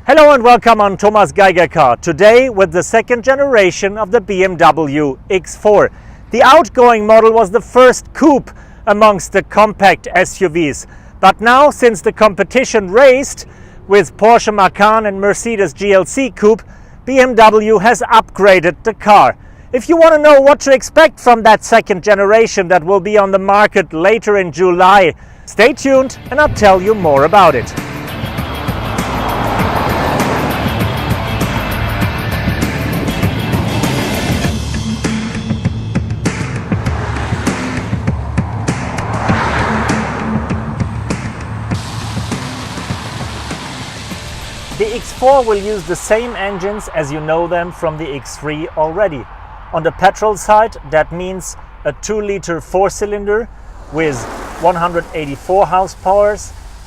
Hello and welcome on Thomas Geiger Car. Today with the second generation of the BMW X4. The outgoing model was the first coupe amongst the compact SUVs. But now, since the competition raised with Porsche Macan and Mercedes GLC coupe, BMW has upgraded the car. If you want to know what to expect from that second generation that will be on the market later in July, stay tuned and I'll tell you more about it. The X4 will use the same engines as you know them from the X3 already. On the petrol side, that means a 2-liter 4-cylinder with 184 horsepower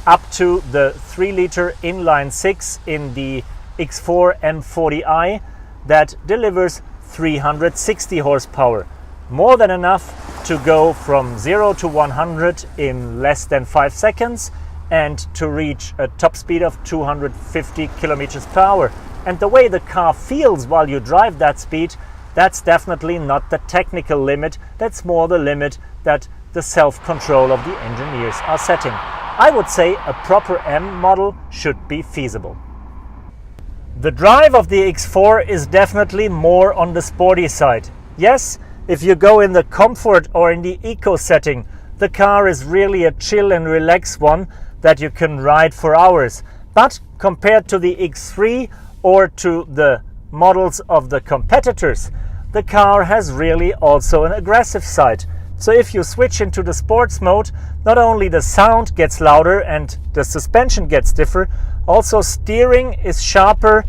up to the 3-liter inline 6 in the X4 M40d that delivers 360 horsepower. More than enough to go from 0 to 100 in less than 5 seconds and to reach a top speed of 250 kilometers per hour. And the way the car feels while you drive that speed, that's definitely not the technical limit, that's more the limit that the self-control of the engineers are setting. I would say a proper M model should be feasible. The drive of the X4 is definitely more on the sporty side. Yes, if you go in the comfort or in the eco setting, the car is really a chill and relax one that you can ride for hours. But compared to the X3 or to the models of the competitors, the car has really also an aggressive side. So if you switch into the sports mode, not only the sound gets louder and the suspension gets stiffer, also steering is sharper,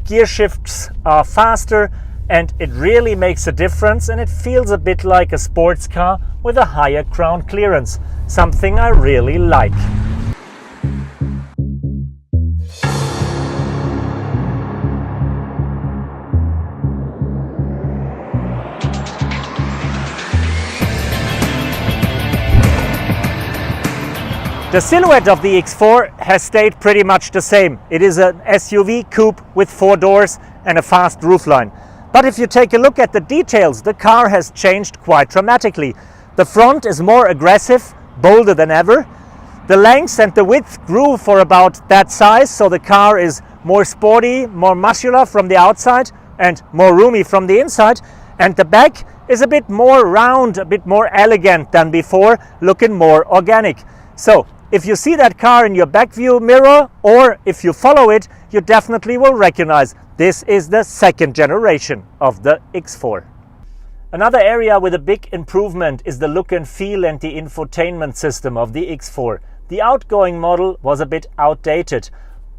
gear shifts are faster, and it really makes a difference, and it feels a bit like a sports car with a higher ground clearance, something I really like. The silhouette of the X4 has stayed pretty much the same. It is an SUV coupe with 4 doors and a fast roofline. But if you take a look at the details, the car has changed quite dramatically. The front is more aggressive, bolder than ever. The length and the width grew for about that size, so the car is more sporty, more muscular from the outside and more roomy from the inside. And the back is a bit more round, a bit more elegant than before, looking more organic. So if you see that car in your back view mirror, or if you follow it, you definitely will recognize this is the second generation of the X4. Another area with a big improvement is the look and feel and the infotainment system of the X4. The outgoing model was a bit outdated.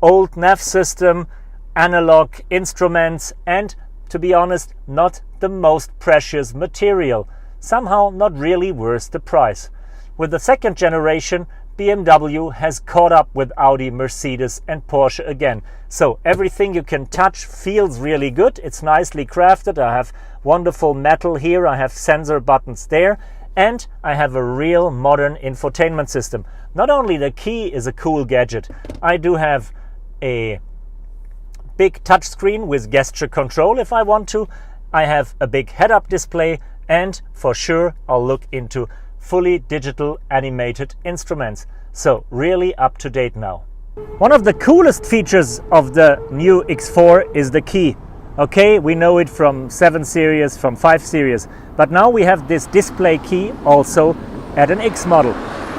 Old nav system, analog instruments, and to be honest, not the most precious material. Somehow not really worth the price. With the second generation, BMW has caught up with Audi, Mercedes and Porsche again. So everything you can touch feels really good. It's nicely crafted. I have wonderful metal here. I have sensor buttons there. And I have a real modern infotainment system. Not only the key is a cool gadget. I do have a big touchscreen with gesture control if I want to. I have a big head-up display. And for sure, I'll look into fully digital animated instruments. So really up to date now. One of the coolest features of the new X4 is the key. Okay, we know it from 7 series, from 5 series, but now we have this display key also at an X model.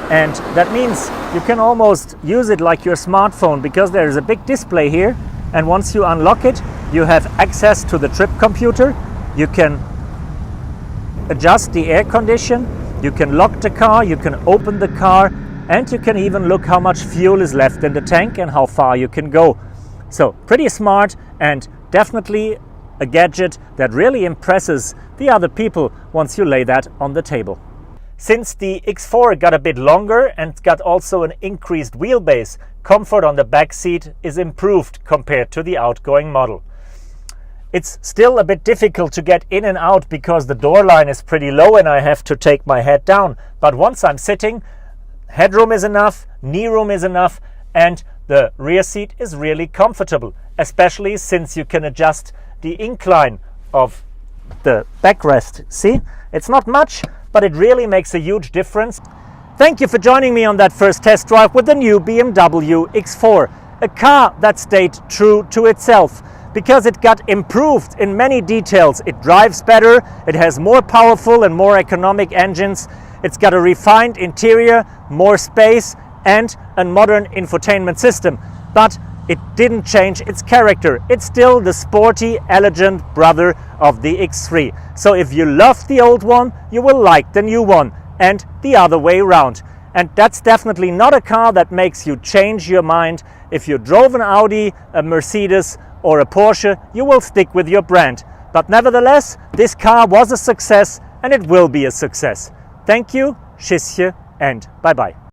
And that means you can almost use it like your smartphone, because there is a big display here, and once you unlock it, you have access to the trip computer. You can adjust the air condition, you can lock the car, you can open the car, and you can even look how much fuel is left in the tank and how far you can go. So pretty smart, and definitely a gadget that really impresses the other people once you lay that on the table. Since the X4 got a bit longer and got also an increased wheelbase, comfort on the back seat is improved compared to the outgoing model. It's still a bit difficult to get in and out because the door line is pretty low and I have to take my head down. But once I'm sitting, headroom is enough, knee room is enough, and The rear seat is really comfortable, especially since you can adjust the incline of the backrest. See, it's not much, but it really makes a huge difference. Thank you for joining me on that first test drive with the new BMW X4, a car that stayed true to itself because it got improved in many details. It drives better, it has more powerful and more economic engines, it's got a refined interior, more space, and a modern infotainment system. But it didn't change its character. It's still the sporty, elegant brother of the X3. So if you love the old one, you will like the new one, and the other way around. And that's definitely not a car that makes you change your mind. If you drove an Audi, a Mercedes, or a Porsche, you will stick with your brand. But nevertheless, this car was a success, and it will be a success. Thank you, tschüsschen, and bye-bye.